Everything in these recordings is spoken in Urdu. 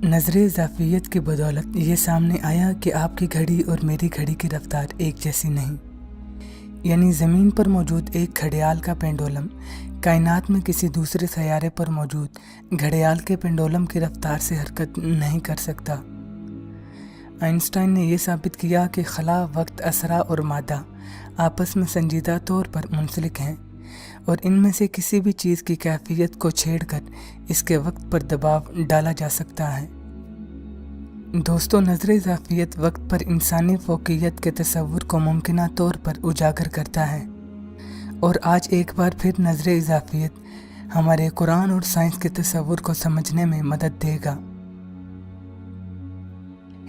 نظر اضافیت کی بدولت یہ سامنے آیا کہ آپ کی گھڑی اور میری گھڑی کی رفتار ایک جیسی نہیں، یعنی زمین پر موجود ایک گھڑیال کا پینڈولم کائنات میں کسی دوسرے سیارے پر موجود گھڑیال کے پینڈولم کی رفتار سے حرکت نہیں کر سکتا۔ آئنسٹائن نے یہ ثابت کیا کہ خلا، وقت، اسرہ اور مادہ آپس میں سنجیدہ طور پر منسلک ہیں اور ان میں سے کسی بھی چیز کی کیفیت کو چھیڑ کر اس کے وقت پر دباؤ ڈالا جا سکتا ہے۔ دوستو، نظر اضافیت وقت پر انسانی فوقیت کے تصور کو ممکنہ طور پر اجاگر کرتا ہے، اور آج ایک بار پھر نظر اضافیت ہمارے قرآن اور سائنس کے تصور کو سمجھنے میں مدد دے گا۔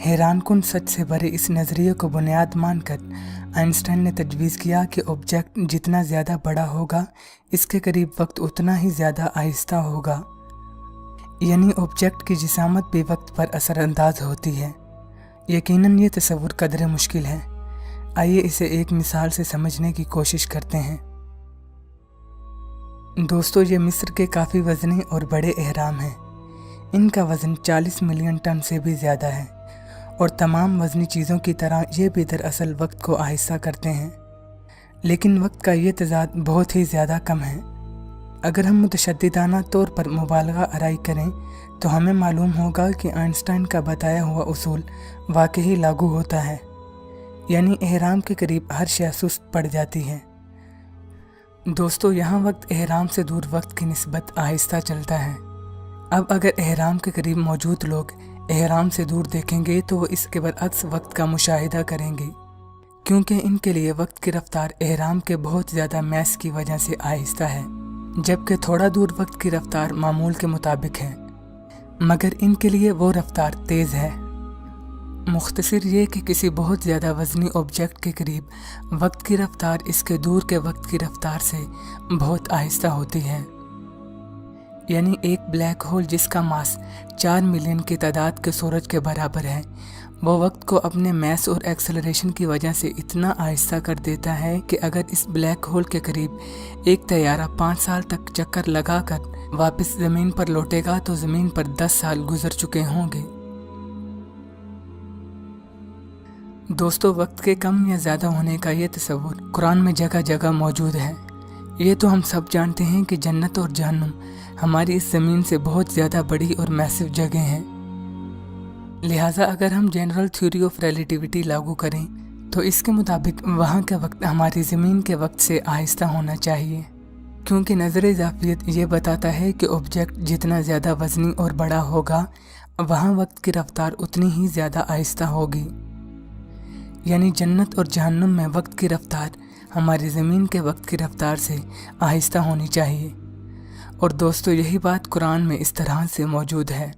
حیران کن سچ سے بھرے اس نظریے کو بنیاد مان کر آئنسٹائن نے تجویز کیا کہ آبجیکٹ جتنا زیادہ بڑا ہوگا اس کے قریب وقت اتنا ہی زیادہ آہستہ ہوگا، یعنی آبجیکٹ کی جسامت بھی وقت پر اثر انداز ہوتی ہے۔ یقیناً یہ تصور قدرے مشکل ہے، آئیے اسے ایک مثال سے سمجھنے کی کوشش کرتے ہیں۔ دوستو، یہ مصر کے کافی وزنی اور بڑے اہرام ہیں۔ ان کا وزن 40 ملین ٹن سے بھی زیادہ ہے، اور تمام وزنی چیزوں کی طرح یہ بھی دراصل وقت کو آہستہ کرتے ہیں، لیکن وقت کا یہ تضاد بہت ہی زیادہ کم ہے۔ اگر ہم متشددانہ طور پر مبالغہ آرائی کریں تو ہمیں معلوم ہوگا کہ آئنسٹائن کا بتایا ہوا اصول واقعی لاگو ہوتا ہے، یعنی اہرام کے قریب ہر شے سست پڑ جاتی ہے۔ دوستو، یہاں وقت اہرام سے دور وقت کی نسبت آہستہ چلتا ہے۔ اب اگر اہرام کے قریب موجود لوگ اہرام سے دور دیکھیں گے تو وہ اس کے برعکس وقت کا مشاہدہ کریں گے، کیونکہ ان کے لیے وقت کی رفتار اہرام کے بہت زیادہ میس کی وجہ سے آہستہ ہے، جبکہ تھوڑا دور وقت کی رفتار معمول کے مطابق ہے، مگر ان کے لیے وہ رفتار تیز ہے۔ مختصر یہ کہ کسی بہت زیادہ وزنی آبجیکٹ کے قریب وقت کی رفتار اس کے دور کے وقت کی رفتار سے بہت آہستہ ہوتی ہے، یعنی ایک بلیک ہول جس کا ماس 4 ملین کی تعداد کے سورج کے برابر ہے، وہ وقت کو اپنے میس اور ایکسلریشن کی وجہ سے اتنا آہستہ کر دیتا ہے کہ اگر اس بلیک ہول کے قریب ایک طیارہ 5 سال تک چکر لگا کر واپس زمین پر لوٹے گا تو زمین پر 10 سال گزر چکے ہوں گے۔ دوستو، وقت کے کم یا زیادہ ہونے کا یہ تصور قرآن میں جگہ جگہ موجود ہے۔ یہ تو ہم سب جانتے ہیں کہ جنت اور جہنم ہماری اس زمین سے بہت زیادہ بڑی اور میسو جگہ ہیں، لہٰذا اگر ہم جنرل تھیوری آف ریلیٹیوٹی لاگو کریں تو اس کے مطابق وہاں کا وقت ہماری زمین کے وقت سے آہستہ ہونا چاہیے، کیونکہ نظر اضافیت یہ بتاتا ہے کہ آبجیکٹ جتنا زیادہ وزنی اور بڑا ہوگا وہاں وقت کی رفتار اتنی ہی زیادہ آہستہ ہوگی، یعنی جنت اور جہنم میں وقت کی رفتار ہماری زمین کے وقت کی رفتار سے آہستہ ہونی چاہیے، اور دوستو یہی بات قرآن میں اس طرح سے موجود ہے۔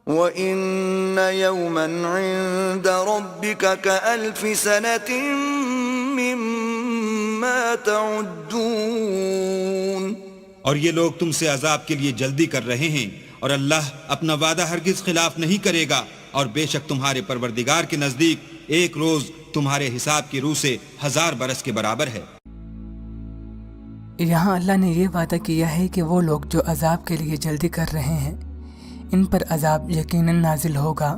وَإِنَّ يَوْمًا عِندَ رَبِّكَ كَأَلْفِ سَنَةٍ مِّمَّا تَعُدُّونَ۔ اور یہ لوگ تم سے عذاب کے لیے جلدی کر رہے ہیں، اور اللہ اپنا وعدہ ہرگز خلاف نہیں کرے گا، اور بے شک تمہارے پروردگار کے نزدیک ایک روز تمہارے حساب کی روح سے 1000 برس کے برابر ہے۔ یہاں اللہ نے یہ وعدہ کیا ہے کہ وہ لوگ جو عذاب کے لیے جلدی کر رہے ہیں ان پر عذاب یقیناً نازل ہوگا،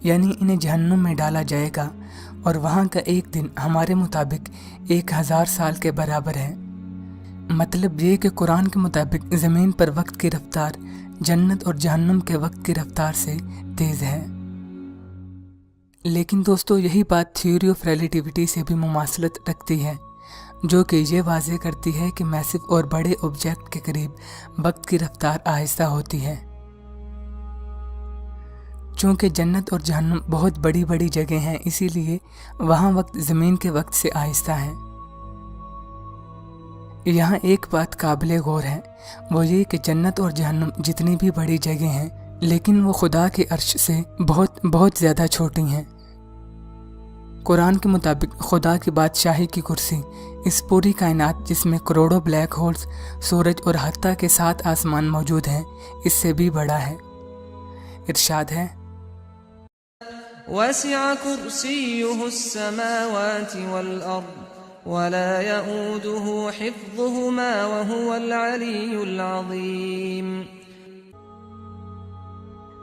یعنی انہیں جہنم میں ڈالا جائے گا، اور وہاں کا ایک دن ہمارے مطابق 1000 سال کے برابر ہے۔ مطلب یہ کہ قرآن کے مطابق زمین پر وقت کی رفتار جنت اور جہنم کے وقت کی رفتار سے تیز ہے۔ لیکن دوستو یہی بات تھیوری آف ریلیٹیوٹی سے بھی مماثلت رکھتی ہے، جو کہ یہ واضح کرتی ہے کہ میسو اور بڑے آبجیکٹ کے قریب وقت کی رفتار آہستہ ہوتی ہے۔ چونکہ جنت اور جہنم بہت بڑی بڑی جگہ ہیں، اسی لیے وہاں وقت زمین کے وقت سے آہستہ ہے۔ یہاں ایک بات قابل غور ہے، وہ یہ کہ جنت اور جہنم جتنی بھی بڑی جگہ ہیں لیکن وہ خدا کے عرش سے بہت بہت زیادہ چھوٹی ہیں۔ قرآن کے مطابق خدا کی بادشاہی کی کرسی اس پوری کائنات جس میں کروڑوں بلیک ہولز، سورج اور حتیٰ کے 7 آسمان موجود ہیں اس سے بھی بڑا ہے۔ ارشاد ہے، وَسِعَ كُرْسِيُّهُ السَّمَاوَاتِ وَالْأَرْضَ وَلَا يَئُودُهُ حِفْظُهُمَا وَهُوَ الْعَلِيُّ الْعَظِيمُ۔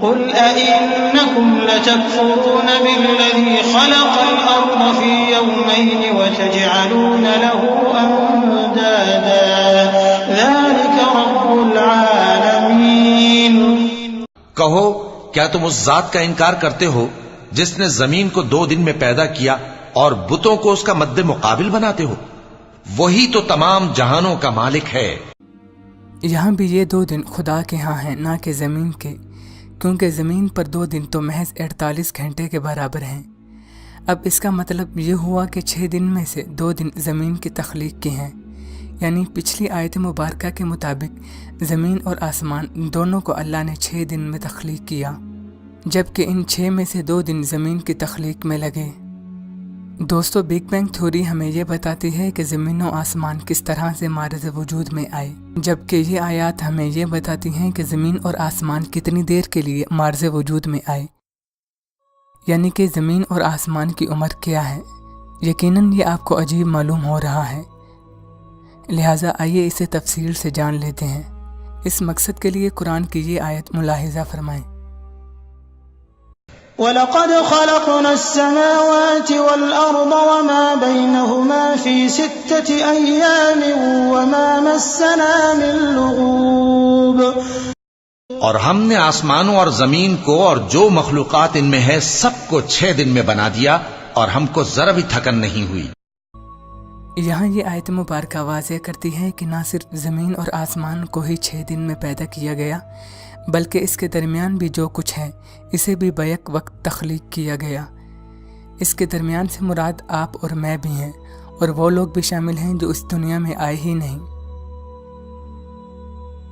قل أئنكم لتكفرون بالذي خلق الأرض في يومين وتجعلون له أندادا ذلك رب العالمين۔ کہو کیا تم اس ذات کا انکار کرتے ہو جس نے زمین کو 2 دن میں پیدا کیا اور بتوں کو اس کا مد مقابل بناتے ہو؟ وہی تو تمام جہانوں کا مالک ہے۔ یہاں بھی یہ 2 دن خدا کے ہاں ہیں، نہ کہ زمین کے، کیونکہ زمین پر 2 دن تو محض 48 گھنٹے کے برابر ہیں۔ اب اس کا مطلب یہ ہوا کہ 6 دن میں سے 2 دن زمین کی تخلیق کے ہیں۔ یعنی پچھلی آیت مبارکہ کے مطابق زمین اور آسمان دونوں کو اللہ نے 6 دن میں تخلیق کیا، جبکہ ان 6 میں سے 2 دن زمین کی تخلیق میں لگے۔ دوستو، بگ بینگ تھیوری ہمیں یہ بتاتی ہے کہ زمین و آسمان کس طرح سے معرض وجود میں آئے، جبکہ یہ آیات ہمیں یہ بتاتی ہیں کہ زمین اور آسمان کتنی دیر کے لیے معرض وجود میں آئے، یعنی کہ زمین اور آسمان کی عمر کیا ہے۔ یقیناً یہ آپ کو عجیب معلوم ہو رہا ہے، لہٰذا آئیے اسے تفصیل سے جان لیتے ہیں۔ اس مقصد کے لیے قرآن کی یہ آیت ملاحظہ فرمائیں۔ وَلَقَدْ خَلَقْنَا السَّمَاوَاتِ وَالْأَرْضَ وَمَا بَيْنَهُمَا فِي 6 أَيَّامٍ وَمَا مَسَّنَا مِن لُغُوبٍ۔ اور ہم نے آسمانوں اور زمین کو اور جو مخلوقات ان میں ہے سب کو 6 دن میں بنا دیا اور ہم کو ذرا بھی تھکن نہیں ہوئی۔ یہاں یہ آیت مبارکہ واضح کرتی ہے کہ نہ صرف زمین اور آسمان کو ہی 6 دن میں پیدا کیا گیا، بلکہ اس کے درمیان بھی جو کچھ ہے اسے بھی بیک وقت تخلیق کیا گیا۔ اس کے درمیان سے مراد آپ اور میں بھی ہیں، اور وہ لوگ بھی شامل ہیں جو اس دنیا میں آئے ہی نہیں،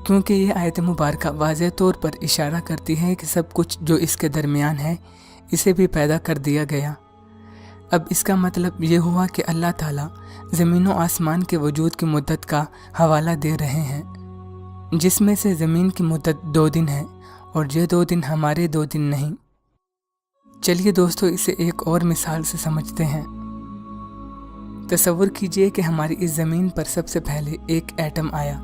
کیونکہ یہ آیت مبارکہ واضح طور پر اشارہ کرتی ہے کہ سب کچھ جو اس کے درمیان ہے اسے بھی پیدا کر دیا گیا۔ اب اس کا مطلب یہ ہوا کہ اللہ تعالیٰ زمین و آسمان کے وجود کی مدت کا حوالہ دے رہے ہیں، جس میں سے زمین کی مدت 2 دن ہے اور یہ 2 دن ہمارے 2 دن نہیں۔ چلیے دوستو اسے ایک اور مثال سے سمجھتے ہیں۔ تصور کیجئے کہ ہماری اس زمین پر سب سے پہلے ایک ایٹم آیا،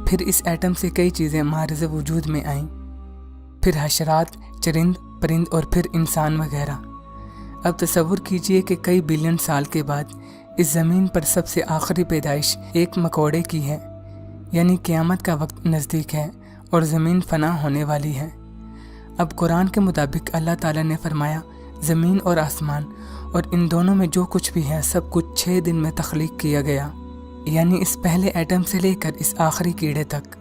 پھر اس ایٹم سے کئی چیزیں معرض وجود میں آئیں، پھر حشرات، چرند، پرند اور پھر انسان وغیرہ۔ اب تصور کیجئے کہ کئی بلین سال کے بعد اس زمین پر سب سے آخری پیدائش ایک مکوڑے کی ہے، یعنی قیامت کا وقت نزدیک ہے اور زمین فنا ہونے والی ہے۔ اب قرآن کے مطابق اللہ تعالیٰ نے فرمایا زمین اور آسمان اور ان دونوں میں جو کچھ بھی ہے سب کچھ 6 دن میں تخلیق کیا گیا، یعنی اس پہلے ایٹم سے لے کر اس آخری کیڑے تک۔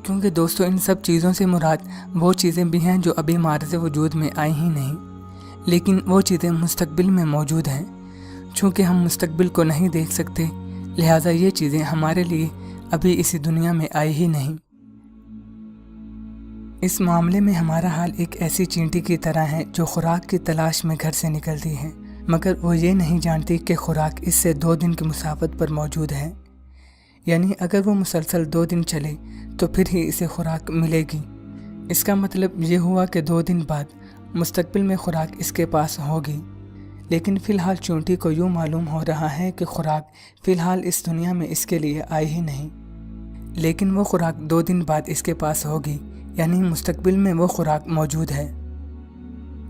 کیونکہ دوستو ان سب چیزوں سے مراد وہ چیزیں بھی ہیں جو ابھی معرض وجود میں آئی ہی نہیں، لیکن وہ چیزیں مستقبل میں موجود ہیں۔ چونکہ ہم مستقبل کو نہیں دیکھ سکتے، لہٰذا یہ چیزیں ہمارے لیے ابھی اسی دنیا میں آئی ہی نہیں۔ اس معاملے میں ہمارا حال ایک ایسی چینٹی کی طرح ہے جو خوراک کی تلاش میں گھر سے نکلتی ہے، مگر وہ یہ نہیں جانتی کہ خوراک اس سے 2 دن کی مسافت پر موجود ہے۔ یعنی اگر وہ مسلسل 2 دن چلے تو پھر ہی اسے خوراک ملے گی۔ اس کا مطلب یہ ہوا کہ 2 دن بعد مستقبل میں خوراک اس کے پاس ہوگی، لیکن فی الحال چونٹی کو یوں معلوم ہو رہا ہے کہ خوراک فی الحال اس دنیا میں اس کے لیے آئی ہی نہیں، لیکن وہ خوراک 2 دن بعد اس کے پاس ہوگی، یعنی مستقبل میں وہ خوراک موجود ہے۔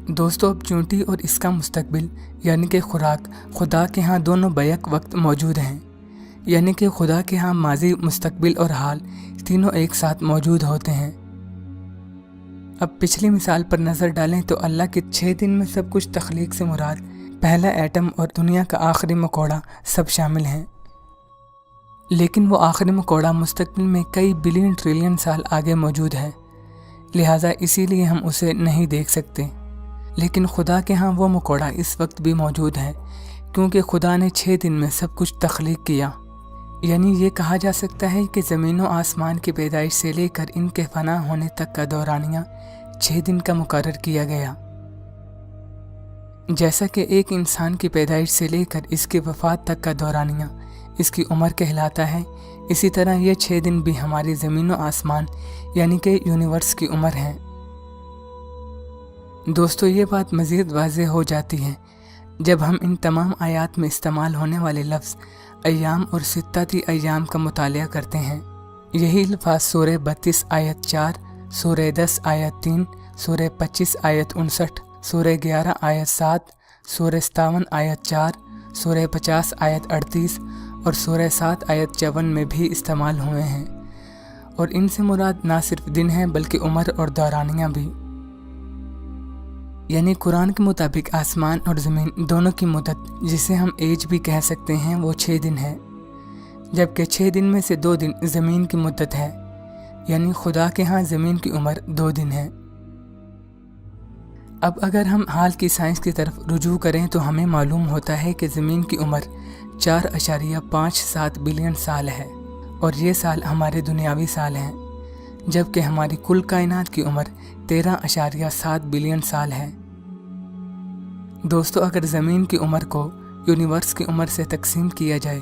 دوستو، اب چونٹی اور اس کا مستقبل یعنی کہ خوراک خدا کے ہاں دونوں بیک وقت موجود ہیں، یعنی کہ خدا کے ہاں ماضی، مستقبل اور حال تینوں ایک ساتھ موجود ہوتے ہیں۔ اب پچھلی مثال پر نظر ڈالیں تو اللہ کے 6 دن میں سب کچھ تخلیق سے مراد پہلا ایٹم اور دنیا کا آخری مکوڑا سب شامل ہیں، لیکن وہ آخری مکوڑا مستقبل میں کئی بلین ٹریلین سال آگے موجود ہے، لہٰذا اسی لیے ہم اسے نہیں دیکھ سکتے۔ لیکن خدا کے ہاں وہ مکوڑا اس وقت بھی موجود ہے، کیونکہ خدا نے 6 دن میں سب کچھ تخلیق کیا۔ یعنی یہ کہا جا سکتا ہے کہ زمین و آسمان کی پیدائش سے لے کر ان کے فنا ہونے تک کا دورانیہ 6 دن کا مقرر کیا گیا۔ جیسا کہ ایک انسان کی پیدائش سے لے کر اس کی وفات تک کا دورانیہ اس کی عمر کہلاتا ہے، اسی طرح یہ 6 دن بھی ہماری زمین و آسمان یعنی کہ یونیورس کی عمر ہے۔ دوستو، یہ بات مزید واضح ہو جاتی ہے جب ہم ان تمام آیات میں استعمال ہونے والے لفظ ایام اور 6 ایام کا مطالعہ کرتے ہیں۔ یہی الفاظ سورہ 32 آیت 4، سورہ 10 آیت 3، سورہ 25 آیت 59، سورہ 11 آیت 7، سورہ 57 آیت 4، سورہ 50 آیت 38 اور سورہ 7 آیت 54 میں بھی استعمال ہوئے ہیں، اور ان سے مراد نہ صرف دن ہیں بلکہ عمر اور دورانیہ بھی۔ یعنی قرآن کے مطابق آسمان اور زمین دونوں کی مدت، جسے ہم ایج بھی کہہ سکتے ہیں، وہ 6 دن ہے، جبکہ 6 دن میں سے 2 دن زمین کی مدت ہے، یعنی خدا کے ہاں زمین کی عمر 2 دن ہے۔ اب اگر ہم حال کی سائنس کی طرف رجوع کریں تو ہمیں معلوم ہوتا ہے کہ زمین کی عمر 4.57 بلین سال ہے، اور یہ سال ہمارے دنیاوی سال ہیں، جبکہ ہماری کل کائنات کی عمر 13.7 بلین سال ہے۔ دوستو، اگر زمین کی عمر کو یونیورس کی عمر سے تقسیم کیا جائے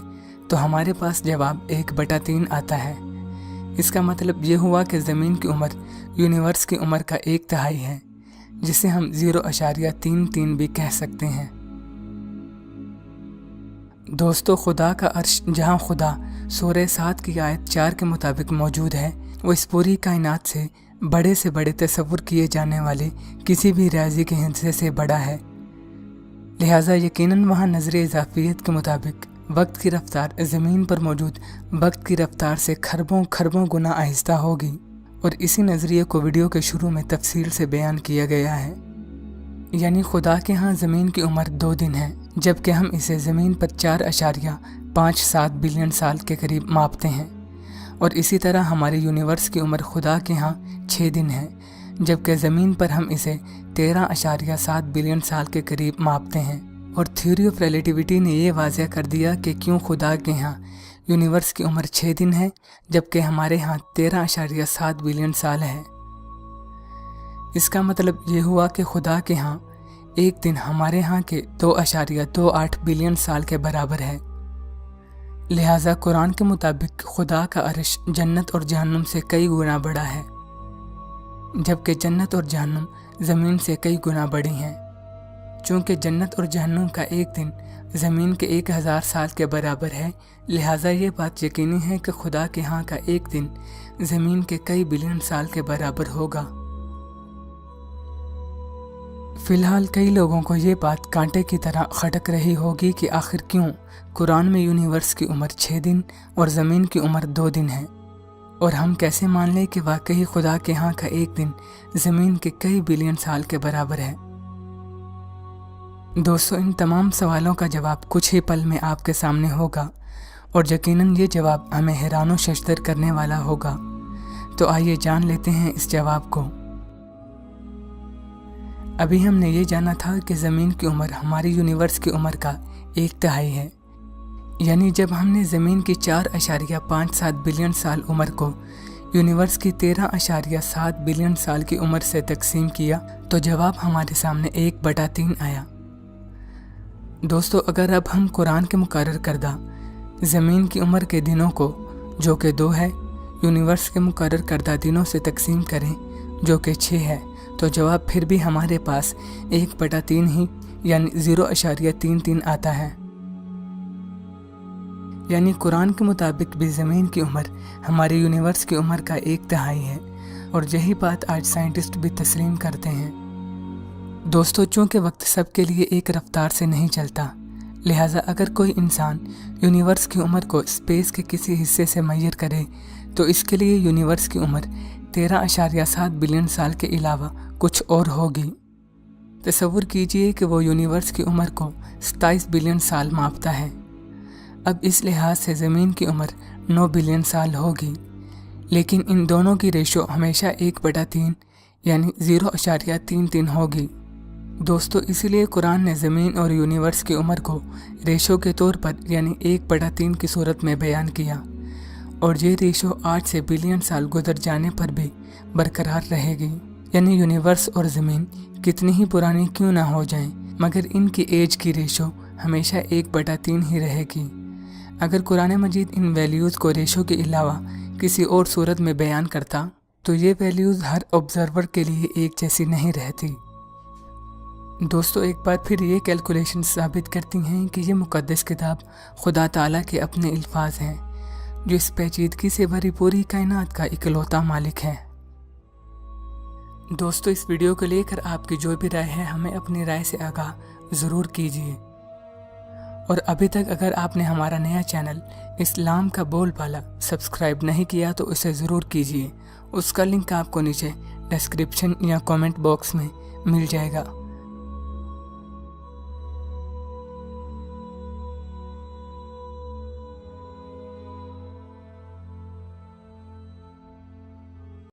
تو ہمارے پاس جواب 1/3 آتا ہے۔ اس کا مطلب یہ ہوا کہ زمین کی عمر یونیورس کی عمر کا 1/3 ہے، جسے ہم 0.33 بھی کہہ سکتے ہیں۔ دوستو، خدا کا عرش جہاں خدا سورہ 7 کی آیت 4 کے مطابق موجود ہے، وہ اس پوری کائنات سے بڑے تصور کیے جانے والے کسی بھی ریاضی کے حصے سے بڑا ہے، لہٰذا یقیناً وہاں نظریہ اضافیت کے مطابق وقت کی رفتار زمین پر موجود وقت کی رفتار سے کھربوں گنا آہستہ ہوگی، اور اسی نظریے کو ویڈیو کے شروع میں تفصیل سے بیان کیا گیا ہے۔ یعنی خدا کے ہاں زمین کی عمر 2 دن ہے، جبکہ ہم اسے زمین پر 4.57 بلین سال کے قریب ماپتے ہیں، اور اسی طرح ہمارے یونیورس کی عمر خدا کے ہاں 6 دن ہے، جبکہ زمین پر ہم اسے 13.7 بلین سال کے قریب ماپتے ہیں۔ اور تھیوری آف ریلیٹیوٹی نے یہ واضح کر دیا کہ کیوں خدا کے ہاں یونیورس کی عمر 6 دن ہے جبکہ ہمارے ہاں 13.7 بلین سال ہے۔ اس کا مطلب یہ ہوا کہ خدا کے ہاں ایک دن ہمارے ہاں کے 2.28 بلین سال کے برابر ہے۔ لہٰذا قرآن کے مطابق خدا کا عرش جنت اور جہنم سے کئی گنا بڑا ہے، جبکہ جنت اور جہنم زمین سے کئی گنا بڑی ہیں۔ چونکہ جنت اور جہنم کا ایک دن زمین کے 1000 سال کے برابر ہے، لہٰذا یہ بات یقینی ہے کہ خدا کے ہاں کا ایک دن زمین کے کئی بلین سال کے برابر ہوگا۔ فی الحال کئی لوگوں کو یہ بات کانٹے کی طرح کھٹک رہی ہوگی کہ آخر کیوں قرآن میں یونیورس کی عمر 6 دن اور زمین کی عمر 2 دن ہے، اور ہم کیسے مان لیں کہ واقعی خدا کے ہاں کا ایک دن زمین کے کئی بلین سال کے برابر ہے۔ دوستو، ان تمام سوالوں کا جواب کچھ ہی پل میں آپ کے سامنے ہوگا، اور یقیناً یہ جواب ہمیں حیران و ششدر کرنے والا ہوگا۔ تو آئیے جان لیتے ہیں اس جواب کو۔ ابھی ہم نے یہ جانا تھا کہ زمین کی عمر ہماری یونیورس کی عمر کا 1/3 ہے، یعنی جب ہم نے زمین کی 4.57 بلین سال عمر کو یونیورس کی 13.7 بلین سال کی عمر سے تقسیم کیا تو جواب ہمارے سامنے 1/3 آیا۔ دوستو، اگر اب ہم قرآن کے مقرر کردہ زمین کی عمر کے دنوں کو، جو کہ 2 ہے، یونیورس کے مقرر کردہ دنوں سے تقسیم کریں جو کہ 6 ہے تو جواب پھر بھی ہمارے پاس 1/3 ہی یعنی 0.33 آتا ہے۔ یعنی قرآن کے مطابق بھی زمین کی عمر ہمارے یونیورس کی عمر کا 1/3 ہے، اور یہی بات آج سائنٹسٹ بھی تسلیم کرتے ہیں۔ دوستو، چونکہ وقت سب کے لیے ایک رفتار سے نہیں چلتا، لہٰذا اگر کوئی انسان یونیورس کی عمر کو اسپیس کے کسی حصے سے میئر کرے تو اس کے لیے یونیورس کی عمر 13.7 بلین سال کے علاوہ کچھ اور ہوگی۔ تصور کیجئے کہ وہ یونیورس کی عمر کو 27 بلین سال ماپتا ہے۔ اب اس لحاظ سے زمین کی عمر 9 بلین سال ہوگی، لیکن ان دونوں کی ریشو ہمیشہ 1/3 یعنی 0.33 ہوگی۔ دوستو، اسی لیے قرآن نے زمین اور یونیورس کی عمر کو ریشو کے طور پر یعنی 1/3 کی صورت میں بیان کیا، اور یہ ریشو 8 سے بلین سال گزر جانے پر بھی برقرار رہے گی۔ یعنی یونیورس اور زمین کتنی ہی پرانی کیوں نہ ہو جائیں، مگر ان کی ایج کی ریشو ہمیشہ 1/3 ہی رہے گی۔ اگر قرآن مجید ان ویلیوز کو ریشو کے علاوہ کسی اور صورت میں بیان کرتا تو یہ ویلیوز ہر آبزرور کے لیے ایک جیسی نہیں رہتی۔ دوستو، ایک بار پھر یہ کیلکولیشن ثابت کرتی ہیں کہ یہ مقدس کتاب خدا تعالیٰ کے اپنے الفاظ ہیں، جو اس پیچیدگی سے بھری پوری کائنات کا اکلوتا مالک ہے۔ دوستو، اس ویڈیو کو لے کر آپ کی جو بھی رائے ہے ہمیں اپنی رائے سے آگاہ ضرور کیجیے، اور ابھی تک اگر آپ نے ہمارا نیا چینل اسلام کا بول بالا سبسکرائب نہیں کیا تو اسے ضرور کیجیے۔ اس کا لنک آپ کو نیچے ڈسکرپشن یا کامنٹ باکس میں مل جائے گا۔